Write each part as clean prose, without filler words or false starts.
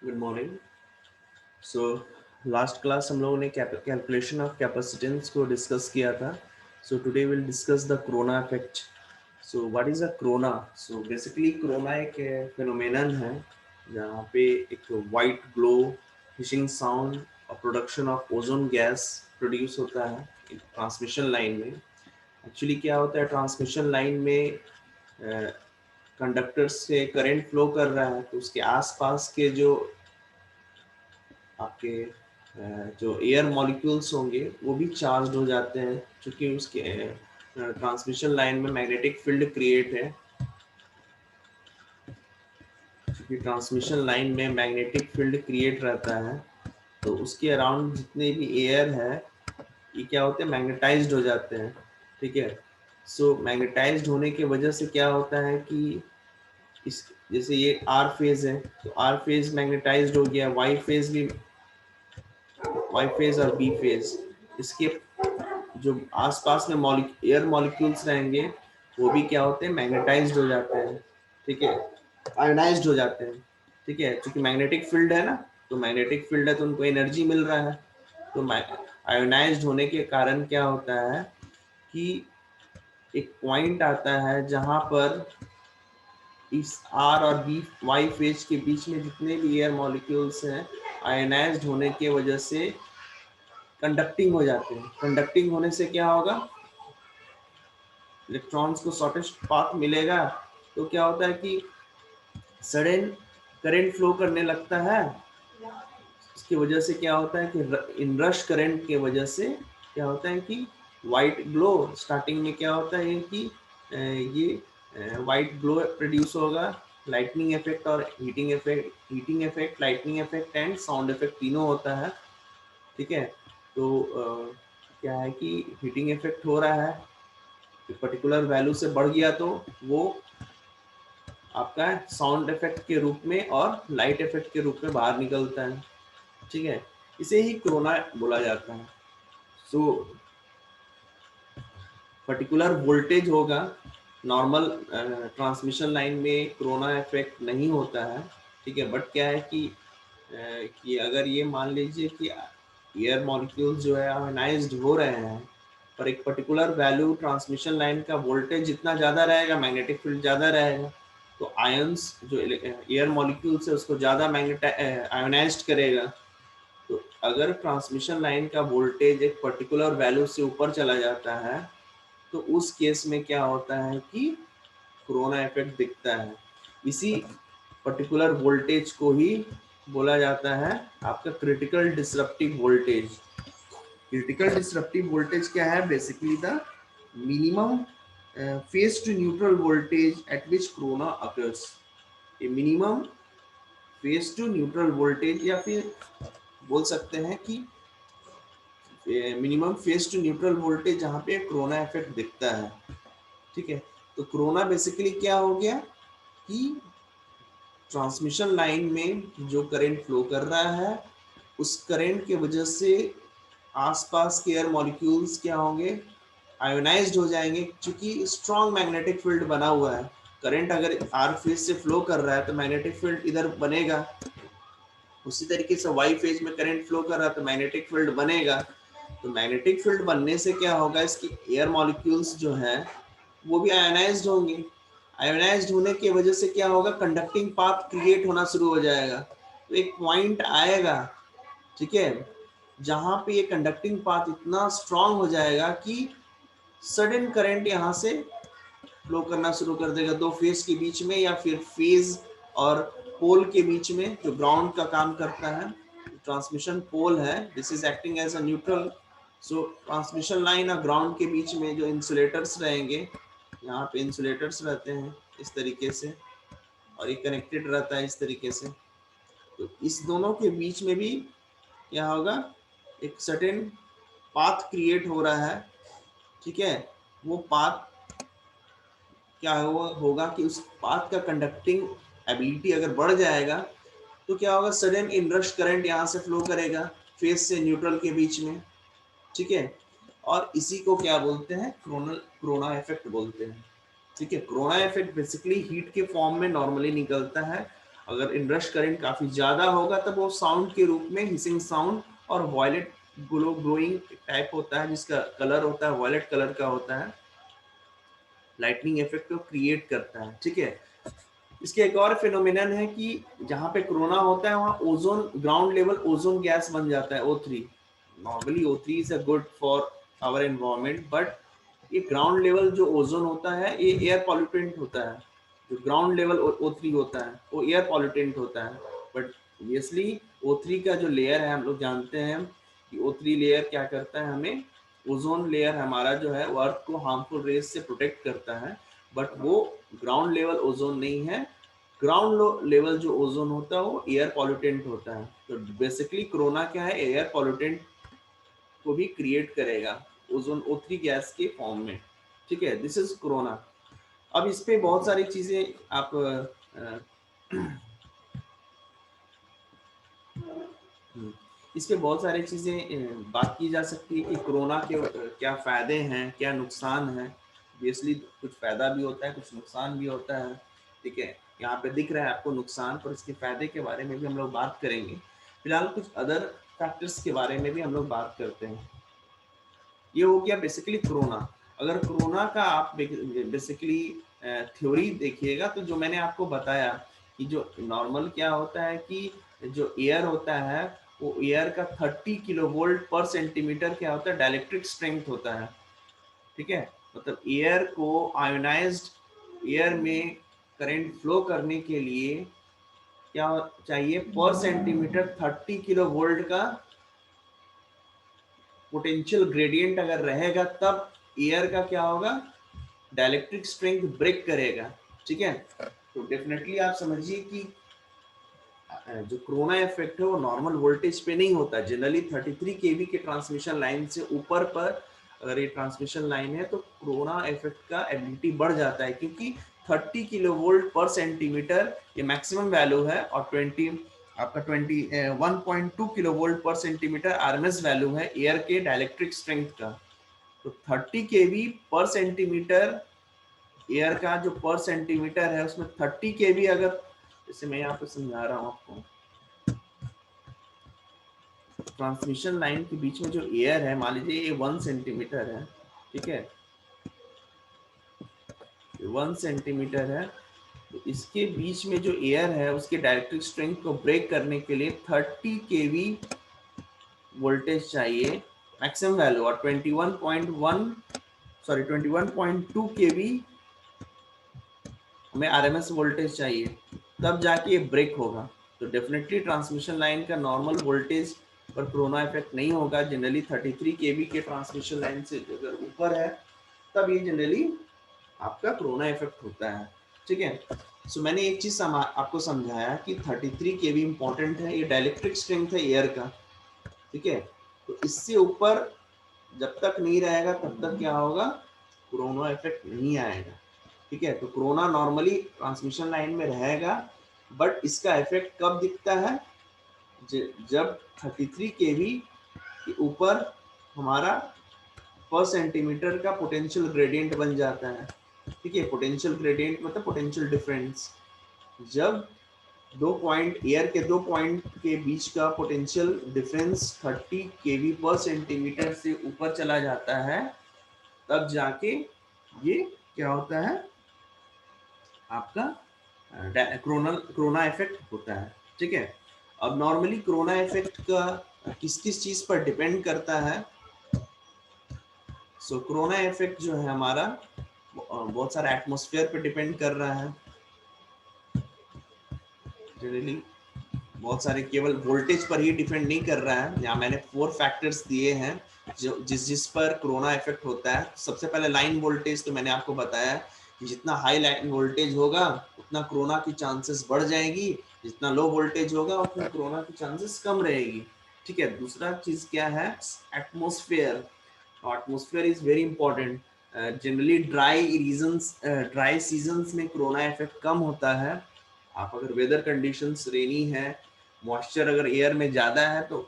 Good morning. So last class हम लोगों ने कैलकुलेशन ऑफ कैपेसिटेंस को डिस्कस किया था। So today will discuss the corona effect. So what is a corona? So basically corona एक phenomenon है जहाँ पे एक वाइट ग्लो, हिशिंग साउंड और production of ozone gas produce होता है ट्रांसमिशन लाइन में। एक्चुअली क्या होता है, ट्रांसमिशन लाइन में कंडक्टर से करंट फ्लो कर रहा है तो उसके आसपास के जो आपके जो एयर मॉलिक्यूल्स होंगे वो भी चार्ज हो जाते हैं, क्योंकि उसके ट्रांसमिशन लाइन में मैग्नेटिक फील्ड क्रिएट है। क्योंकि ट्रांसमिशन लाइन में मैग्नेटिक फील्ड क्रिएट रहता है तो उसके अराउंड जितने भी एयर है ये क्या होते हैं, मैग्नेटाइज्ड हो जाते हैं। ठीक है। सो मैग्नेटाइज्ड होने की वजह से क्या होता है कि इस जैसे ये आर फेज है तो आर फेज मैग्नेटाइज्ड हो गया, वाई फेज भी, वाई फेज और बी फेज, इसके जो आसपास में एयर मॉलिक्यूल्स रहेंगे वो भी क्या होते हैं, मैग्नेटाइज्ड हो जाते हैं। ठीक है, आयोनाइज्ड हो जाते हैं। ठीक है, क्योंकि मैग्नेटिक फील्ड है ना, तो मैग्नेटिक फील्ड है तो उनको एनर्जी मिल रहा है। तो आयोनाइज्ड होने के कारण क्या होता है कि एक पॉइंट आता है जहां पर इस आर और बी वाई फेज के बीच में जितने भी एयर मॉलिक्यूल्स हैं आयोनाइज्ड होने की वजह से कंडक्टिंग हो जाते हैं। कंडक्टिंग होने से क्या होगा, इलेक्ट्रॉन्स को शॉर्टेस्ट पाथ मिलेगा। तो क्या होता है कि सडन करंट फ्लो करने लगता है। इसकी वजह से क्या होता है कि इन रश करंट के वजह से क्या होता है कि वाइट ग्लो, स्टार्टिंग में क्या होता है कि ये वाइट ग्लो प्रोड्यूस होगा। लाइटनिंग इफेक्ट और heating effect, lightning effect and sound effect तीनों होता है। ठीक है। तो क्या है कि हीटिंग इफेक्ट हो रहा है, पर्टिकुलर वैल्यू से बढ़ गया तो वो आपका साउंड इफेक्ट के रूप में और लाइट इफेक्ट के रूप में बाहर निकलता है। ठीक है, इसे ही कोरोना बोला जाता है। सो पर्टिकुलर वोल्टेज होगा, नॉर्मल ट्रांसमिशन लाइन में कोरोना इफेक्ट नहीं होता है। ठीक है, बट क्या है कि अगर ये मान लीजिए कि एयर मॉलिक्यूल्स जो है आयोनाइज्ड हो रहे हैं पर एक पर्टिकुलर वैल्यू ट्रांसमिशन लाइन का वोल्टेज जितना ज़्यादा रहेगा मैग्नेटिक फील्ड ज़्यादा रहेगा, तो आयंस जो एयर मॉलिक्यूल्स है उसको ज़्यादा आयोनाइज्ड करेगा। तो अगर ट्रांसमिशन लाइन का वोल्टेज एक पर्टिकुलर वैल्यू से ऊपर चला जाता है तो उस केस में क्या होता है कि कोरोना इफेक्ट दिखता है। इसी पर्टिकुलर वोल्टेज को ही बोला जाता है आपका critical disruptive voltage. Critical disruptive voltage क्या है, basically the minimum phase to neutral voltage at which corona occurs. ये minimum phase to neutral voltage, या फिर बोल सकते हैं कि minimum phase to neutral voltage जहाँ पे कोरोना इफेक्ट दिखता है। ठीक है, तो कोरोना बेसिकली क्या हो गया कि ट्रांसमिशन लाइन में जो करंट फ्लो कर रहा है उस करंट के वजह से आसपास के एयर मॉलिक्यूल्स क्या होंगे, आयोनाइज्ड हो जाएंगे। क्योंकि स्ट्रॉन्ग मैग्नेटिक फील्ड बना हुआ है, करंट अगर आर फेज से फ्लो कर रहा है तो मैग्नेटिक फील्ड इधर बनेगा। उसी तरीके से वाई फेज में करंट फ्लो कर रहा है तो मैग्नेटिक फील्ड बनेगा। तो मैग्नेटिक फील्ड बनने से क्या होगा, इसकी एयर मॉलिक्यूल्स जो है वो भी आयोनाइज्ड होंगे। आयोनाइज्ड होने की वजह से क्या होगा, कंडक्टिंग पाथ क्रिएट होना शुरू हो जाएगा। तो एक पॉइंट आएगा, ठीक है, जहां पे ये कंडक्टिंग पाथ इतना स्ट्रांग हो जाएगा कि सडन करंट यहाँ से फ्लो करना शुरू कर देगा दो फेज के बीच में, या फिर फेज और पोल के बीच में जो ग्राउंड का काम करता है। ट्रांसमिशन पोल है, this is acting as a neutral. So transmission line और ग्राउंड के बीच में जो इंसुलेटर्स रहेंगे, यहाँ पे इंसुलेटर्स रहते हैं इस तरीके से, और ये कनेक्टेड रहता है इस तरीके से। तो इस दोनों के बीच में भी क्या होगा, एक सर्टेन पाथ क्रिएट हो रहा है। ठीक है, वो पाथ क्या होगा कि उस पाथ का कंडक्टिंग एबिलिटी अगर बढ़ जाएगा तो क्या होगा, सडन इनरश करंट यहाँ से फ्लो करेगा फेज से न्यूट्रल के बीच में। ठीक है, और इसी को क्या बोलते हैं, कोरोना इफेक्ट बोलते हैं। ठीक है, कोरोना इफेक्ट बेसिकली हीट के फॉर्म में नॉर्मली निकलता है अगर इनरश करंट काफी ज्यादा होगा तब वो साउंड के रूप में हिसिंग साउंड और वॉयलेट ग्लोइंग टाइप होता है, जिसका कलर होता है वॉयलेट कलर का होता है, लाइटनिंग इफेक्ट को क्रिएट करता है। ठीक है, इसके एक और फिनोमिनन है कि जहाँ पे कोरोना होता है वहाँ ozone, ground level ozone gas बन जाता है O3। Normally O3 is a good for our environment, but ये ग्राउंड लेवल जो ओजोन होता है ये एयर पॉल्यूटेंट होता है। जो ग्राउंड लेवल O3 होता है वो एयर पॉल्यूटेंट होता है, बट ऑब्वियसली O3 का जो लेयर है हम लोग जानते हैं कि O3 लेयर क्या करता है, हमें ओजोन लेयर हमारा जो है वो अर्थ को हार्मफुल रेज से प्रोटेक्ट करता है, बट वो ग्राउंड लेवल ओजोन नहीं है। ग्राउंड लेवल जो ओजोन होता है वो एयर पॉल्यूटेंट होता है। तो बेसिकली कोरोना क्या है, एयर पॉल्यूटेंट को भी क्रिएट करेगा ओजोन O3 गैस के फॉर्म में। ठीक है, दिस इज कोरोना। अब इस पे बहुत सारी चीजें आप इस पे बहुत सारी चीजें बात की जा सकती है कि कोरोना के क्या फायदे हैं, क्या नुकसान है। ऑब्वियसली कुछ फायदा भी होता है, कुछ नुकसान भी होता है। ठीक है, यहाँ पे दिख रहा है आपको नुकसान, पर इसके फायदे के बारे में भी हम लोग बात करेंगे। फिलहाल कुछ अदर फैक्टर्स के बारे में भी हम लोग बात करते हैं। ये हो गया बेसिकली कोरोना। अगर कोरोना का आप बेसिकली थ्योरी देखिएगा तो जो मैंने आपको बताया कि जो नॉर्मल क्या होता है कि जो एयर होता है वो एयर का 30 किलो वोल्ट पर सेंटीमीटर क्या होता है, डाइलेक्ट्रिक स्ट्रेंथ होता है। ठीक है, मतलब एयर को आयोनाइज्ड एयर में करंट फ्लो करने के लिए क्या चाहिए, पर सेंटीमीटर 30 किलो वोल्ट का पोटेंशियल ग्रेडियंट अगर रहेगा तब एयर का क्या होगा, डाइलेक्ट्रिक स्ट्रेंथ ब्रेक करेगा। ठीक है, तो डेफिनेटली आप समझिए कि जो कोरोना इफेक्ट है वो नॉर्मल वोल्टेज पे नहीं होता। जनरली 33 केवी के ट्रांसमिशन लाइन से ऊपर पर अगर ये ट्रांसमिशन लाइन है तो कोरोना इफेक्ट का एबिलिटी बढ़ जाता है, क्योंकि 30 किलो वोल्ट पर सेंटीमीटर ये मैक्सिमम वैल्यू है और 1.2 किलो वोल्ट पर सेंटीमीटर आरएमएस वैल्यू है एयर के डाइलेक्ट्रिक स्ट्रेंथ का। तो 30 केवी पर सेंटीमीटर एयर का जो पर सेंटीमीटर है उसमें 30 केवी, अगर जैसे मैं यहाँ पे समझा रहा हूँ आपको, ट्रांसमिशन लाइन के बीच में जो एयर है, मान लीजिए ये 1 सेंटीमीटर है। ठीक है, 1 सेंटीमीटर है, तो इसके बीच में जो एयर है उसके डाइलेक्ट्रिक स्ट्रेंथ को ब्रेक करने के लिए 30 केवी वोल्टेज चाहिए मैक्सिमम वैल्यू, और 21.2 केवी हमें आरएमएस वोल्टेज चाहिए, तब जाके ये ब्रेक होगा। तो डेफिनेटली ट्रांसमिशन लाइन का नॉर्मल वोल्टेज पर कोरोना इफेक्ट नहीं होगा। जनरली 33 केवी के ट्रांसमिशन लाइन से अगर ऊपर है तब ये जनरली आपका कोरोना इफेक्ट होता है। ठीक है, सो मैंने एक चीज आपको समझाया कि 33 केवी इंपॉर्टेंट है, ये डाइलेक्ट्रिक स्ट्रेंथ है एयर का। ठीक है, तो इससे ऊपर जब तक नहीं रहेगा तब तक क्या होगा, कोरोना इफेक्ट नहीं आएगा। ठीक है, तो कोरोना नॉर्मली ट्रांसमिशन लाइन में रहेगा, बट इसका इफेक्ट कब दिखता है, जब 33 केवी के ऊपर हमारा पर सेंटीमीटर का पोटेंशियल ग्रेडियंट बन जाता है। ठीक है, पोटेंशियल ग्रेडियंट मतलब पोटेंशियल डिफरेंस। जब दो पॉइंट, एयर के दो पॉइंट के बीच का पोटेंशियल डिफरेंस 30 केवी पर सेंटीमीटर से ऊपर चला जाता है, तब जाके ये क्या होता है, आपका कोरोना इफेक्ट होता है। ठीक है, अब नॉर्मली कोरोना इफेक्ट का किस किस चीज पर डिपेंड करता है। सो कोरोना इफेक्ट जो है हमारा बहुत सारा एटमॉस्फेयर पे डिपेंड कर रहा है। जनरली बहुत सारे केवल वोल्टेज पर ही डिपेंड नहीं कर रहा है। यहाँ मैंने 4 फैक्टर्स दिए हैं जो जिस पर कोरोना इफेक्ट होता है। सबसे पहले लाइन वोल्टेज, तो मैंने आपको बताया कि जितना हाई लाइन वोल्टेज होगा उतना कोरोना की चांसेस बढ़ जाएगी, जितना लो वोल्टेज होगा उतना कोरोना की चांसेस कम रहेगी। ठीक है, दूसरा चीज क्या है, atmosphere. Atmosphere is very important. Generally dry seasons में कोरोना इफेक्ट कम होता है। आप अगर वेदर कंडीशंस रेनी है, मॉइस्चर अगर एयर में ज़्यादा है तो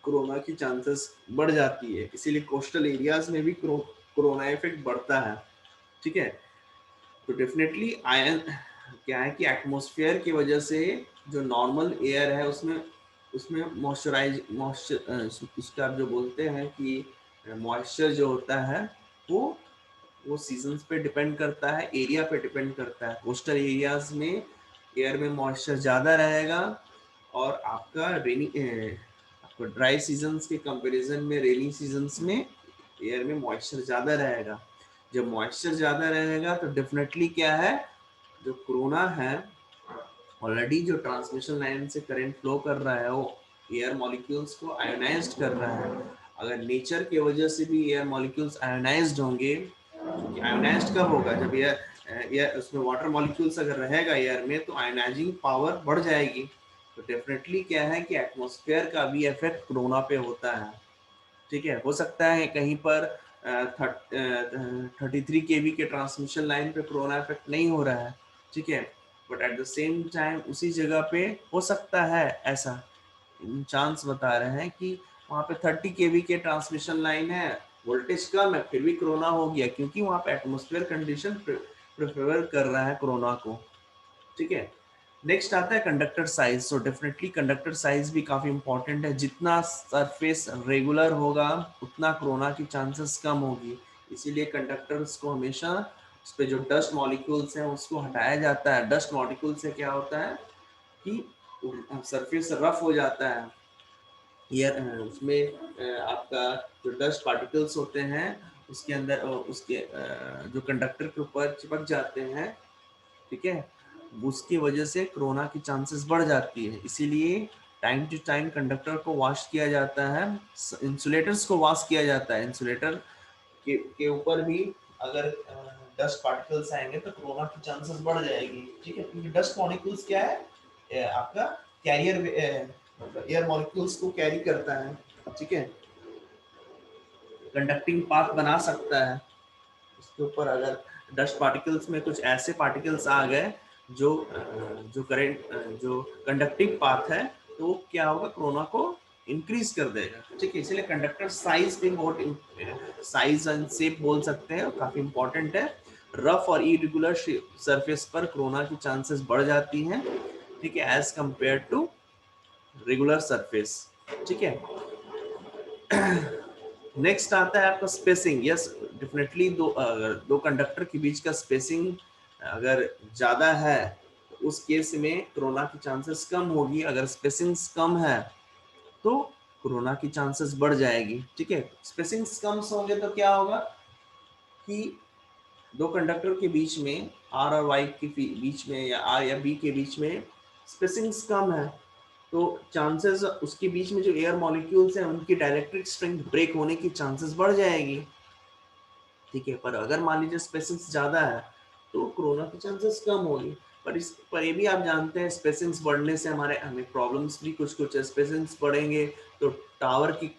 कोरोना की चांसेस बढ़ जाती है, इसीलिए कोस्टल एरियाज में भी कोरोना इफेक्ट बढ़ता है। ठीक है, तो डेफिनेटली आयन क्या है कि एटमॉस्फेयर की वजह से जो नॉर्मल एयर है उसमें उसमें मॉइस्चर उसका आप जो बोलते हैं कि मॉइस्चर जो होता है वो वो सीजन्स पे डिपेंड करता है, एरिया पे डिपेंड करता है। कोस्टल एरियाज में एयर में मॉइस्चर ज़्यादा रहेगा और आपका आपको ड्राई सीजन्स के कंपैरिजन में रेनी सीजन्स में एयर में मॉइस्चर ज़्यादा रहेगा। जब मॉइस्चर ज़्यादा रहेगा तो डेफिनेटली क्या है, जो कोरोना है ऑलरेडी जो ट्रांसमिशन लाइन से करंट फ्लो कर रहा है वो एयर मॉलिक्यूल्स को आयोनाइज्ड कर रहा है। अगर नेचर की वजह से भी एयर मॉलिक्यूल्स आयोनाइज्ड होंगे, क्योंकि आयोनाइज्ड कब होगा, जब एयर उसमें वाटर मॉलिक्यूल्स अगर रहेगा एयर में तो आयोनाइजिंग पावर बढ़ जाएगी। तो डेफिनेटली क्या है कि एटमॉस्फेयर का भी इफेक्ट कोरोना पे होता है। ठीक है, हो सकता है कहीं पर 33 kV के ट्रांसमिशन लाइन पे कोरोना इफेक्ट नहीं हो रहा है, ठीक है, but at the same time उसी जगह पे हो सकता है ऐसा चांस बता रहे हैं कि वहाँ पे 30 kV के ट्रांसमिशन लाइन है, वोल्टेज कम है, फिर भी कोरोना हो गया, क्योंकि वहाँ पे एटमोस्फेयर कंडीशन प्रेफर कर रहा है कोरोना को। ठीक है, नेक्स्ट आता है conductor size. So definitely conductor size भी काफ़ी इंपॉर्टेंट है। जितना सरफेस रेगुलर होगा उतना कोरोना की चांसेस कम होगी, इसीलिए कंडक्टर्स को हमेशा उस पर जो डस्ट मॉलिक्यूल्स हैं उसको हटाया जाता है। डस्ट मॉलिक्यूल से क्या होता है कि सरफेस रफ हो जाता है, ये उसमें आपका जो डस्ट पार्टिकल्स होते हैं उसके अंदर उसके जो कंडक्टर के ऊपर चिपक जाते हैं, ठीक है, उसकी वजह से कोरोना की चांसेस बढ़ जाती है। इसीलिए टाइम टू टाइम कंडक्टर को वॉश किया जाता है, इंसुलेटर्स को वॉश किया जाता है। इंसुलेटर के ऊपर भी अगर डस्ट पार्टिकल्स आएंगे तो कोरोना की चांसेस बढ़ जाएगी। ठीक है, क्योंकि डस्ट मॉलिक्यूल्स क्या है, आपका कैरियर एयर मॉलिक्यूल्स को कैरी करता है। ठीक है, कंडक्टिंग पाथ बना सकता है। उसके ऊपर अगर डस्ट पार्टिकल्स में कुछ ऐसे पार्टिकल्स आ गए जो जो करंट जो कंडक्टिव पाथ है, तो क्या होगा, कोरोना को इंक्रीज कर देगा। ठीक है, इसलिए कंडक्टर साइज भी बहुत, साइज एंड शेप बोल सकते हैं, काफी इंपॉर्टेंट है। रफ और इरेगुलर सरफेस पर कोरोना की चांसेस बढ़ जाती हैं, ठीक है, as compare to regular surface. ठीक है, नेक्स्ट आता है आपका स्पेसिंग। यस, डेफिनेटली दो कंडक्टर के बीच का स्पेसिंग अगर ज़्यादा है तो उस केस में कोरोना की चांसेस कम होगी। अगर स्पेसिंग्स कम है तो कोरोना की चांसेस बढ़ जाएगी। ठीक है, स्पेसिंग्स कम होंगे तो क्या होगा कि दो कंडक्टर के बीच में आर और वाई के बीच में या आर या बी के बीच में स्पेसिंग्स कम है तो चांसेस उसके बीच में जो एयर मॉलिक्यूल्स हैं उनकी डायरेक्ट्रिक स्ट्रेंथ ब्रेक होने की चांसेस बढ़ जाएगी। ठीक है, पर अगर मान लीजिए स्पेसिंग्स ज़्यादा है तो कोरोना की चांसेस कम होगी। पर ये भी आप जानते हैं स्पेसिंग्स बढ़ने से हमें प्रॉब्लम्स भी कुछ है। स्पेसिंग्स बढ़ेंगे तो टावर की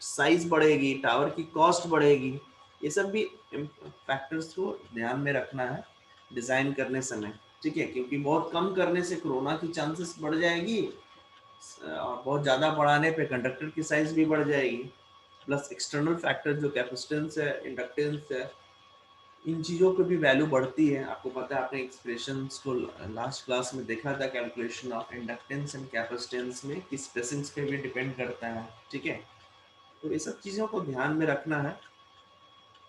साइज बढ़ेगी, टावर की कॉस्ट बढ़ेगी। ये सब भी फैक्टर्स को ध्यान में रखना है डिज़ाइन करने समय। ठीक है, क्योंकि बहुत कम करने से कोरोना की चांसेस बढ़ जाएगी और बहुत ज़्यादा बढ़ाने पे कंडक्टर की साइज भी बढ़ जाएगी। प्लस एक्सटर्नल फैक्टर जो कैपेसिटेंस है, इंडक्टेंस है, इन चीज़ों की भी वैल्यू बढ़ती है। आपको पता है, आपने एक्सप्रेशंस को लास्ट क्लास में देखा था, calculation of inductance and capacitance में कि स्पेसिंग्स पे भी डिपेंड करता है। ठीक है, तो ये सब चीज़ों को ध्यान में रखना है।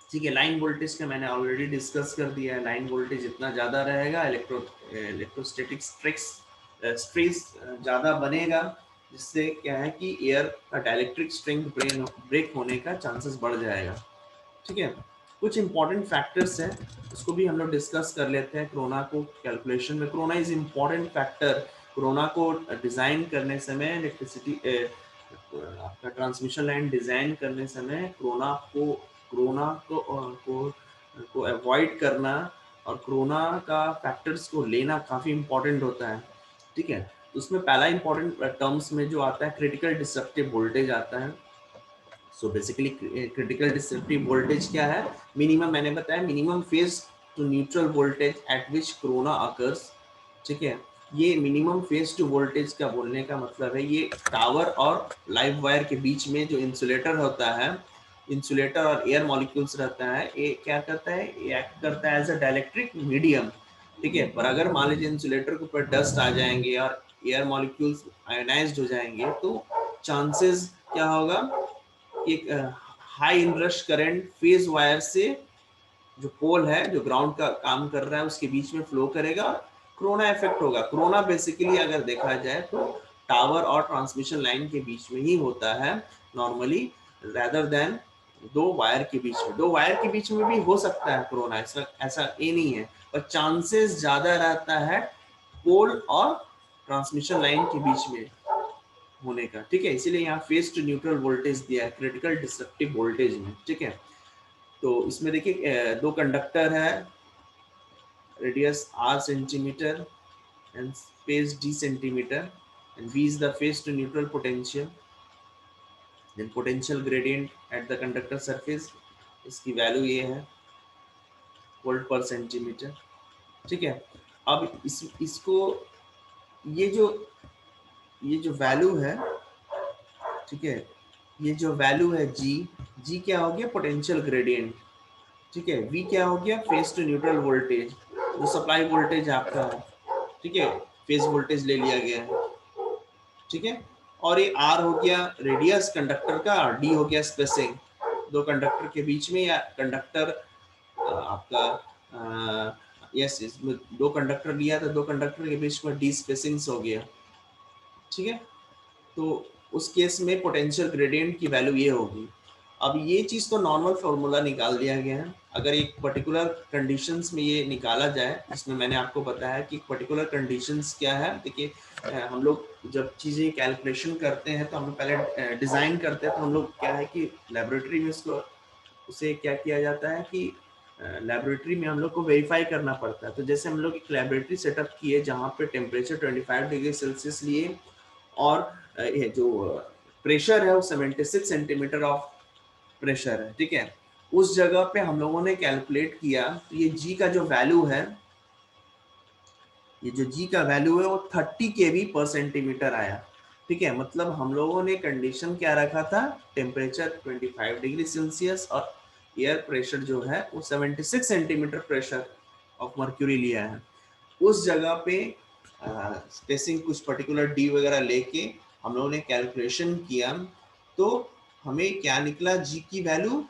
ठीक है, लाइन वोल्टेज का मैंने ऑलरेडी डिस्कस कर दिया है। लाइन वोल्टेज जितना ज़्यादा रहेगा इलेक्ट्रोस्टैटिक स्ट्रेस ज़्यादा बनेगा, जिससे क्या है कि एयर का डायलेक्ट्रिक स्ट्रेंथ ब्रेक होने का चांसेस बढ़ जाएगा। ठीक है, कुछ इंपॉर्टेंट फैक्टर्स हैं, उसको भी हम लोग डिस्कस कर लेते हैं। कोरोना को कैलकुलेशन में corona is important factor. Corona को डिज़ाइन करने समय इलेक्ट्रिसिटी आपका ट्रांसमिशन लाइन डिज़ाइन करने समय कोरोना को अवॉइड करना और कोरोना का फैक्टर्स को लेना काफ़ी इंपॉर्टेंट होता है। ठीक है, उसमें पहला इंपॉर्टेंट टर्म्स में जो आता है क्रिटिकल डिस्ट्रक्टिव वोल्टेज आता है। So basically critical destructive voltage क्या है, मिनिमम, मैंने बताया minimum phase to neutral voltage at which corona occurs. ठीक है, ये मिनिमम फेज टू वोल्टेज का बोलने का मतलब है ये टावर और लाइव वायर के बीच में जो इंसुलेटर होता है, इंसुलेटर और एयर मॉलिक्यूल्स रहता है, ये क्या करता है, ये एक्ट करता है एज अ डाइलेक्ट्रिक मीडियम। ठीक है, पर अगर मान लीजिए इंसुलेटर के ऊपर डस्ट आ जाएंगे और एयर मॉलिक्यूल्स आयोनाइज्ड हो जाएंगे तो चांसेस क्या होगा, एक high inrush current phase wire से जो पोल है जो ग्राउंड का काम कर रहा है उसके बीच में फ्लो करेगा, कोरोना इफेक्ट होगा। कोरोना बेसिकली अगर देखा जाए तो टावर और ट्रांसमिशन लाइन के बीच में ही होता है नॉर्मली, रेदर देन दो वायर के बीच में। दो वायर के बीच में भी हो सकता है कोरोना, ऐसा ये नहीं है, पर चांसेस ज्यादा रहता है पोल और ट्रांसमिशन लाइन के बीच में होने का, ठीक है। इसीलिए यहाँ फेज टू न्यूट्रल वोल्टेज दिया है क्रिटिकल डिस्ट्रक्टिव वोल्टेज में, ठीक है। तो इसमें देखिए दो कंडक्टर है, radius r centimetre and space d centimeter, and v is the phase to neutral potential, then potential gradient at the conductor surface, इसकी वैल्यू ये है वोल्ट पर सेंटीमीटर, ठीक है। अब इसको ये जो वैल्यू है, ठीक है, ये जो वैल्यू है जी क्या हो गया पोटेंशियल ग्रेडियंट, ठीक है। वी क्या हो गया फेज टू न्यूट्रल वोल्टेज, जो सप्लाई वोल्टेज आपका है, ठीक है, फेज वोल्टेज ले लिया गया है, ठीक है। और ये आर हो गया रेडियस कंडक्टर का, डी हो गया स्पेसिंग दो कंडक्टर के बीच में, या कंडक्टर आपका यस दो कंडक्टर लिया तो दो कंडक्टर के बीच में डी स्पेसिंग्स हो गया, ठीक है। तो उस केस में पोटेंशियल ग्रेडियंट की वैल्यू ये होगी। अब ये चीज़ तो नॉर्मल फार्मूला निकाल दिया गया है, अगर एक पर्टिकुलर कंडीशंस में ये निकाला जाए, इसमें मैंने आपको बताया कि पर्टिकुलर कंडीशंस क्या है। देखिए हम लोग जब चीज़ें कैलकुलेशन करते हैं तो हम लोग पहले डिज़ाइन करते हैं, तो हम लोग क्या है कि लेबोरेटरी में उसको उसे क्या किया जाता है कि लेबोरेटरी में हम लोग को वेरीफाई करना पड़ता है। तो जैसे हम लोग एक लेबोरेटरी सेटअप किए जहाँ पे टेम्परेचर 25 डिग्री सेल्सियस लिए और ये जो प्रेशर है वो 76 सेंटीमीटर ऑफ प्रेशर है, ठीक है। उस जगह पे हम लोगों ने कैलकुलेट किया तो ये जी का जो वैल्यू है, ये जो जी का वैल्यू है वो 30 केवी पर सेंटीमीटर आया, ठीक है। मतलब हम लोगों ने कंडीशन क्या रखा था, टेम्परेचर 25 डिग्री सेल्सियस और एयर प्रेशर जो है वो 76 सेंटीमीटर प्रेशर ऑफ मर्क्यूरी लिया है। उस जगह पे स्पेसिंग कुछ पर्टिकुलर डी वगैरह लेके हम लोगों ने कैलकुलेशन किया तो हमें क्या निकला, जी की वैल्यू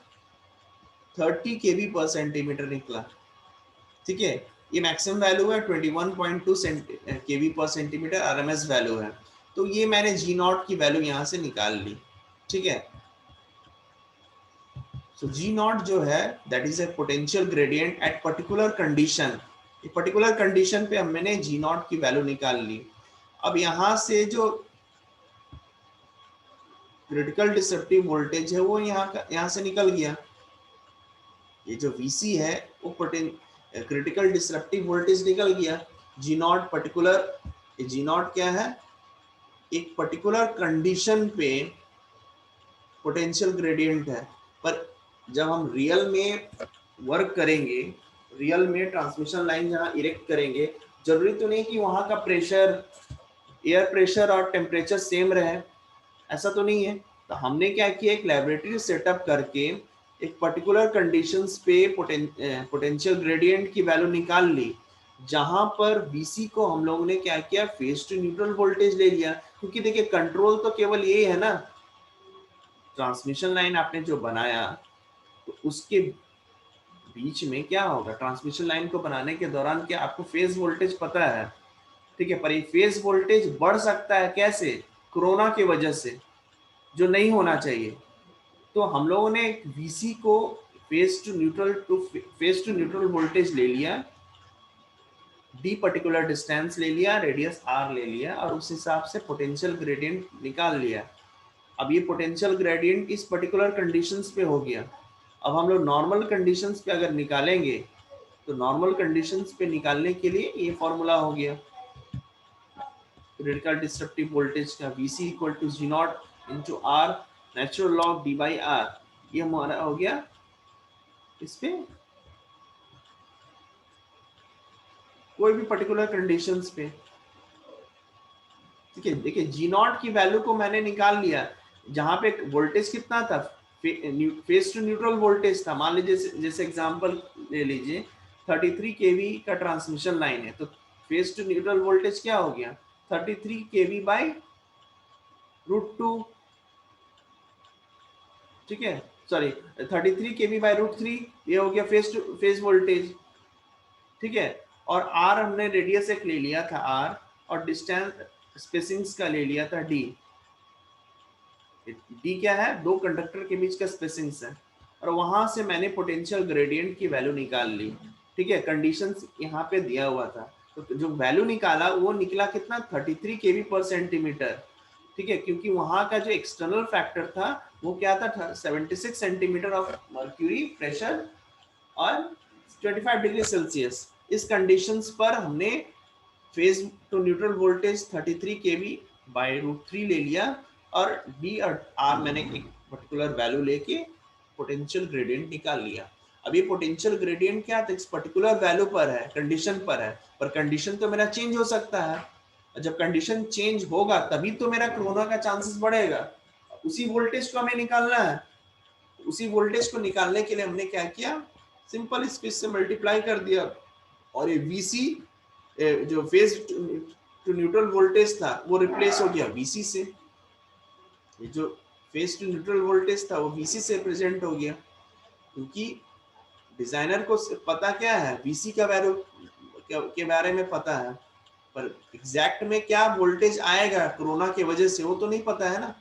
30 केवी पर सेंटीमीटर निकला, ठीक है। ये मैक्सिमम वैल्यू है 21.2 केवी पर सेंटीमीटर आरएमएस वैल्यू है। तो ये मैंने जी नॉट की वैल्यू यहाँ से निकाल ली, ठीक है। सो जी नॉट जो है that is a potential gradient at particular condition, particular condition पे मैंने जी नॉट की वैल्यू निकाल ली। अब यहाँ से जो क्रिटिकल डिस्ट्रक्टिव वोल्टेज है वो यहाँ से निकल गया, ये जो VC है वो क्रिटिकल डिस्ट्रक्टिव वोल्टेज निकल गया। जी नॉट पर्टिकुलर, जी नॉट क्या है, एक पर्टिकुलर कंडीशन पे पोटेंशियल ग्रेडियंट है। पर जब हम रियल में वर्क करेंगे, रियल में ट्रांसमिशन लाइन जहाँ इरेक्ट करेंगे, जरूरी तो नहीं कि वहाँ का प्रेशर, एयर प्रेशर और टेम्परेचर सेम रहे, ऐसा तो नहीं है। तो हमने क्या किया, एक लैबोरेटरी सेटअप करके एक पर्टिकुलर कंडीशंस पे पोटेंशियल ग्रेडियंट की वैल्यू निकाल ली, जहां पर VC को हम लोगों ने क्या किया, फेज टू न्यूट्रल वोल्टेज ले लिया। क्योंकि देखिए कंट्रोल तो केवल यही है ना, ट्रांसमिशन लाइन आपने जो बनाया तो उसके बीच में क्या होगा, ट्रांसमिशन लाइन को बनाने के दौरान क्या आपको फेज वोल्टेज पता है, ठीक है। पर ये फेज वोल्टेज बढ़ सकता है कैसे, कोरोना की वजह से, जो नहीं होना चाहिए। तो हम लोगों ने VC को फेज टू न्यूट्रल वोल्टेज ले लिया, डी पर्टिकुलर डिस्टेंस ले लिया, रेडियस r ले लिया और उस हिसाब से पोटेंशियल ग्रेडियंट निकाल लिया। अब ये पोटेंशियल ग्रेडियंट इस पर्टिकुलर कंडीशंस पे हो गया। अब हम लोग नॉर्मल कंडीशंस पे अगर निकालेंगे तो नॉर्मल कंडीशंस पे निकालने के लिए ये फॉर्मूला हो गया क्रिटिकल डिस्ट्रक्टिव वोल्टेज का, VC equal to G naught into R natural log D by R। ये हमारा हो गया इस पे कोई भी पर्टिकुलर कंडीशंस पे, ठीक है। देखिए जी नॉट की वैल्यू को मैंने निकाल लिया, जहां पे वोल्टेज कितना था, फेज टू न्यूट्रल वोल्टेज था। मान लीजिए जैसे एग्जांपल ले लीजिए 33 केवी का ट्रांसमिशन लाइन है, तो फेज टू न्यूट्रल वोल्टेज क्या हो गया 33 kV बाई √2, ठीक है, सॉरी 33 kV बाई √3, ये हो गया फेज टू फेज वोल्टेज, ठीक है। और आर हमने रेडियस एक ले लिया था आर, और डिस्टेंस स्पेसिंग्स का ले लिया था डी। डी क्या है, दो कंडक्टर के बीच का स्पेसिंग्स है, और वहां से मैंने पोटेंशियल ग्रेडियंट की वैल्यू निकाल ली, ठीक है। कंडीशंस यहाँ पे दिया हुआ था, तो जो वैल्यू निकाला वो निकला कितना, 33 kV पर सेंटीमीटर, ठीक है, क्योंकि वहां का जो एक्सटर्नल फैक्टर था वो क्या था, 76 सेंटीमीटर ऑफ मर्क्यूरी प्रेशर और 25 डिग्री सेल्सियस। इस कंडीशंस पर हमने phase to neutral voltage 33 kV by √3 ले लिया, और बी और आर मैंने एक पर्टिकुलर वैल्यू लेके पोटेंशियल ग्रेडियंट निकाल लिया। अब ये पोटेंशियल ग्रेडियंट क्या था, इस पर्टिकुलर वैल्यू पर है, कंडीशन पर है, पर कंडीशन तो मेरा चेंज हो सकता है। जब कंडीशन चेंज होगा तभी तो मेरा कोरोना का चांसेस बढ़ेगा। उसी वोल्टेज को हमें निकालना है। उसी वोल्टेज को निकालने के लिए हमने क्या किया, सिंपल स्पीड से मल्टीप्लाई कर दिया, और ये वीसी जो फेज टू न्यूट्रल वोल्टेज था वो रिप्लेस हो गया वीसी से। ये जो फेज टू न्यूट्रल वोल्टेज था वो वीसी से प्रेजेंट हो गया, क्योंकि डिजाइनर को पता क्या है, वीसी का वैल्यू के बारे में पता है, पर एग्जैक्ट में क्या वोल्टेज आएगा कोरोना की वजह से वो तो नहीं पता है ना।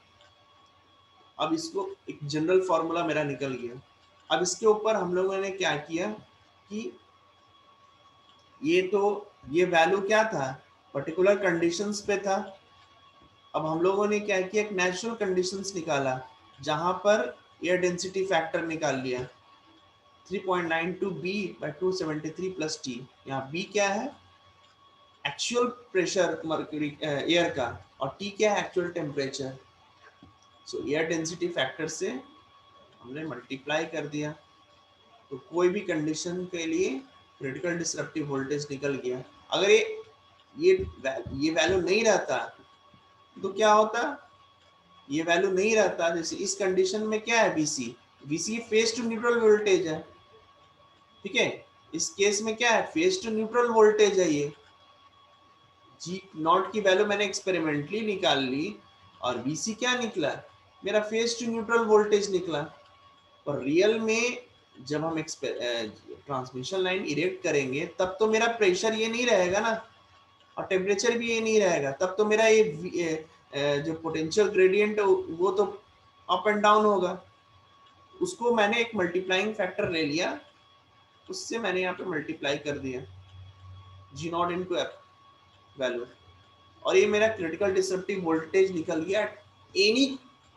अब इसको एक जनरल फॉर्मूला मेरा निकल गया। अब इसके ऊपर हम लोगों ने क्या किया कि ये वैल्यू क्या था, पर्टिकुलर कंडीशंस पे था। अब हम लोगों ने क्या किया, एक नेचुरल कंडीशंस निकाला, जहां पर एयर डेंसिटी फैक्टर निकाल लिया 3.92 बी बाई 273 प्लस टी। यहाँ बी क्या है, एक्चुअल प्रेशर मर्क्यूरी एयर का, और टी क्या है, एक्चुअल टेम्परेचर। सो एयर डेंसिटी फैक्टर से हमने मल्टीप्लाई कर दिया, तो कोई भी कंडीशन के लिए क्रिटिकल डिसरप्टिव वोल्टेज निकल गया। अगर ये वैल्यू नहीं रहता तो क्या होता, ये वैल्यू नहीं रहता, जैसे इस कंडीशन में क्या है, VC phase to neutral voltage है, ठीक है। इस केस में क्या है, फेज टू न्यूट्रल वोल्टेज है। ये जी नॉट की वैल्यू मैंने एक्सपेरिमेंटली निकाल ली, और वीसी क्या निकला, मेरा फेज टू न्यूट्रल वोल्टेज निकला। और रियल में जब हम ट्रांसमिशन लाइन इरेक्ट करेंगे तब तो मेरा प्रेशर ये नहीं रहेगा ना, और टेम्परेचर भी ये नहीं रहेगा, तब तो मेरा ये जो पोटेंशियल ग्रेडियंट वो तो अप एंड डाउन होगा। उसको मैंने एक मल्टीप्लाइंग फैक्टर ले लिया, उससे मैंने यहाँ पे मल्टीप्लाई कर दिया जी नॉट इनटू एफ वैल्यू, और ये मेरा क्रिटिकल डिसरप्टिव वोल्टेज निकल गया एनी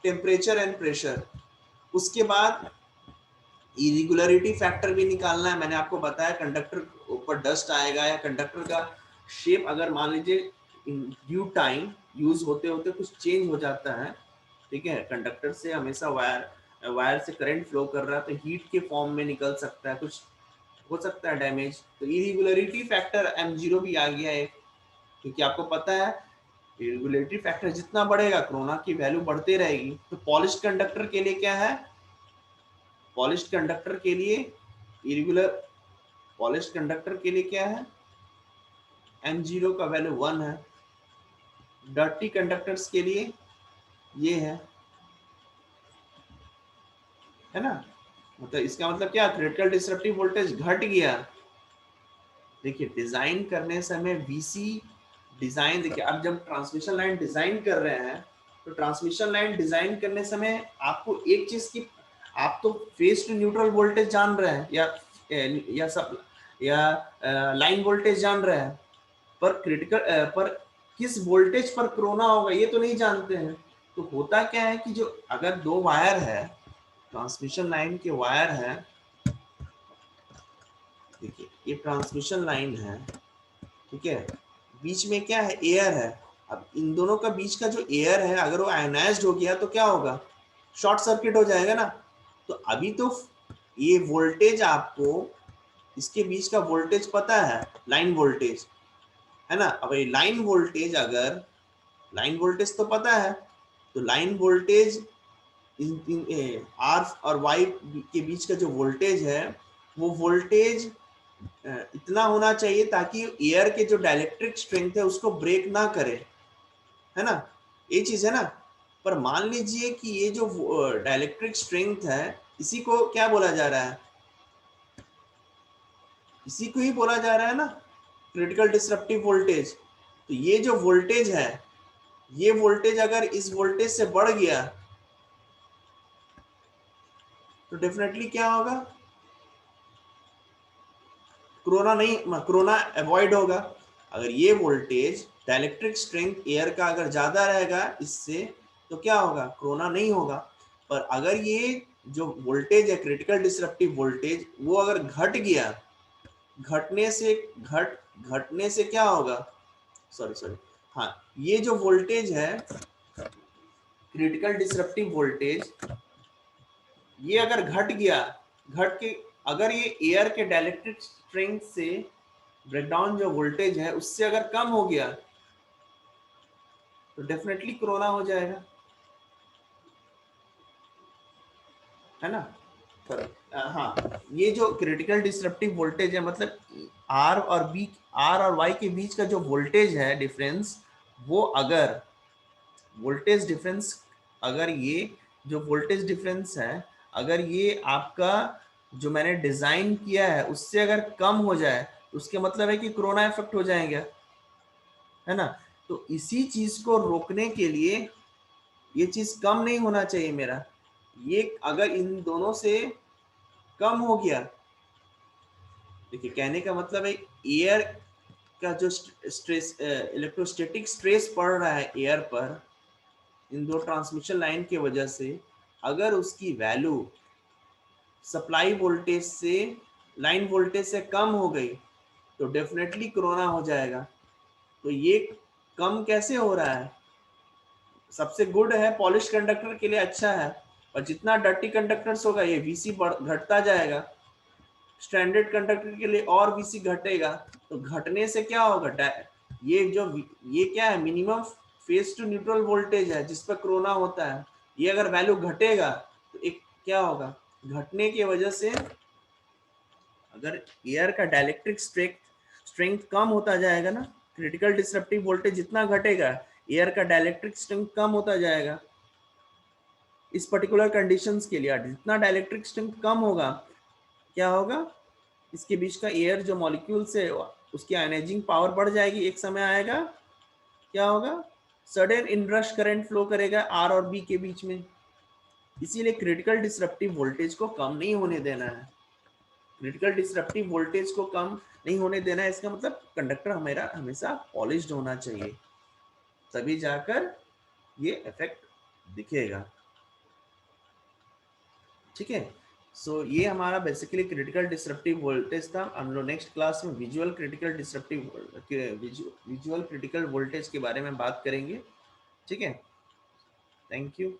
टेम्परेचर एंड प्रेशर। उसके बाद इरेगुलरिटी फैक्टर भी निकालना है। मैंने आपको बताया कंडक्टर ऊपर डस्ट आएगा, या कंडक्टर का शेप अगर मान लीजिए इन ड्यू टाइम यूज होते होते कुछ चेंज हो जाता है, ठीक है, कंडक्टर से हमेशा वायर से करंट फ्लो कर रहा है, तो हीट के फॉर्म में निकल सकता है, कुछ हो सकता है डैमेज, तो इरेगुलरिटी फैक्टर m0 भी आ गया है, क्योंकि आपको पता है इरेगुलरिटी फैक्टर जितना बढ़ेगा कोरोना की वैल्यू बढ़ते रहेगी। तो पॉलिश्ड कंडक्टर के लिए क्या है, पॉलिश्ड कंडक्टर के लिए इरेगुलर पॉलिश्ड कंडक्टर के लिए क्या है, m0 का वैल्यू 1 है। डर्टी कंडक्टर्स के लिए ये है ना, मतलब इसका मतलब क्या, क्रिटिकल डिसरप्टिव वोल्टेज घट गया। देखिए डिजाइन करने समय वीसी डिजाइन, देखिए अब जब ट्रांसमिशन लाइन डिजाइन कर रहे हैं, तो ट्रांसमिशन लाइन डिजाइन करने समय आपको एक चीज की, आप तो फेज टू न्यूट्रल वोल्टेज जान रहे हैं, या सब या लाइन वोल्टेज जान रहे हैं, पर क्रिटिकल पर किस वोल्टेज पर कोरोना होगा ये तो नहीं जानते हैं। तो होता क्या है कि जो अगर दो वायर है, ट्रांसमिशन लाइन के वायर है, देखिए ये ट्रांसमिशन लाइन है, ठीक है, बीच में क्या है, एयर है। अब इन दोनों का बीच का जो एयर है अगर वो आयोनाइज्ड हो गया तो क्या होगा, शॉर्ट सर्किट हो जाएगा ना। तो अभी तो ये वोल्टेज आपको इसके बीच का वोल्टेज पता है, लाइन वोल्टेज है ना। अब ये लाइन वोल्टेज तो पता है, तो लाइन वोल्टेज आर और वाई के बीच का जो वोल्टेज है वो वोल्टेज इतना होना चाहिए ताकि एयर के जो डाइलेक्ट्रिक स्ट्रेंथ है उसको ब्रेक ना करे, है ना, ये चीज है ना। पर मान लीजिए कि ये जो डाइलेक्ट्रिक स्ट्रेंथ है, इसी को क्या बोला जा रहा है, इसी को ही बोला जा रहा है ना क्रिटिकल डिसरप्टिव वोल्टेज। तो ये जो वोल्टेज है, ये वोल्टेज अगर इस वोल्टेज से बढ़ गया तो डेफिनेटली क्या होगा, कोरोना अवॉइड होगा। अगर ये वोल्टेज डाइलेक्ट्रिक स्ट्रेंथ एयर का अगर ज्यादा रहेगा इससे, तो क्या होगा, कोरोना नहीं होगा। पर अगर ये जो वोल्टेज है क्रिटिकल डिसरप्टिव वोल्टेज, वो अगर घट गया, घटने से घटने से क्या होगा, सॉरी सॉरी, हाँ, ये जो वोल्टेज है क्रिटिकल डिसरप्टिव वोल्टेज, ये अगर घट गया, घट के अगर ये एयर के डाइलेक्ट्रिक स्ट्रेंथ से ब्रेकडाउन जो वोल्टेज है उससे अगर कम हो गया तो डेफिनेटली कोरोना हो जाएगा, है ना। पर हाँ, ये जो क्रिटिकल डिसरप्टिव वोल्टेज है, मतलब आर और वाई के बीच का जो वोल्टेज है डिफरेंस, वो अगर वोल्टेज डिफरेंस, अगर ये जो वोल्टेज डिफरेंस है, अगर ये आपका जो मैंने डिजाइन किया है उससे अगर कम हो जाए, तो उसके मतलब है कि कोरोना इफेक्ट हो जाएंगे, है ना। तो इसी चीज को रोकने के लिए, ये चीज कम नहीं होना चाहिए मेरा, ये अगर इन दोनों से कम हो गया, देखिए कहने का मतलब है एयर का जो स्ट्रेस, इलेक्ट्रोस्टैटिक स्ट्रेस पड़ रहा है एयर पर इन दो ट्रांसमिशन लाइन की वजह से, अगर उसकी वैल्यू सप्लाई वोल्टेज से, लाइन वोल्टेज से कम हो गई, तो डेफिनेटली कोरोना हो जाएगा। तो ये कम कैसे हो रहा है, सबसे गुड है पॉलिश कंडक्टर के लिए अच्छा है, और जितना डर्टी कंडक्टर्स होगा ये वीसी घटता जाएगा, स्टैंडर्ड कंडक्टर के लिए और वीसी घटेगा। तो घटने से क्या होगा, ये जो ये क्या है, minimum phase to neutral voltage है जिस पर कोरोना होता है, ये अगर वैल्यू घटेगा तो एक क्या होगा, घटने की वजह से अगर एयर का डाइलेक्ट्रिक स्ट्रेंथ कम होता जाएगा ना, क्रिटिकल डिसरप्टिव वोल्टेज जितना घटेगा, एयर का डाइलेक्ट्रिक स्ट्रेंथ कम होता जाएगा। इस पर्टिकुलर कंडीशंस के लिए जितना डाइलेक्ट्रिक स्ट्रेंथ कम होगा, क्या होगा, इसके बीच का एयर जो मॉलिक्यूल्स है उसकी आयनाइजिंग पावर बढ़ जाएगी, एक समय आएगा क्या होगा, सडन इनरश करंट फ्लो करेगा आर और बी के बीच में। इसीलिए क्रिटिकल डिसरप्टिव वोल्टेज को कम नहीं होने देना है, क्रिटिकल डिसरप्टिव वोल्टेज को कम नहीं होने देना है, इसका मतलब कंडक्टर हमेरा हमेशा पॉलिश्ड होना चाहिए, तभी जाकर ये इफेक्ट दिखेगा, ठीक है। सो ये हमारा बेसिकली क्रिटिकल डिसरप्टिव वोल्टेज था। हम लोग नेक्स्ट क्लास में विजुअल क्रिटिकल वोल्टेज के बारे में बात करेंगे, ठीक है। Thank you.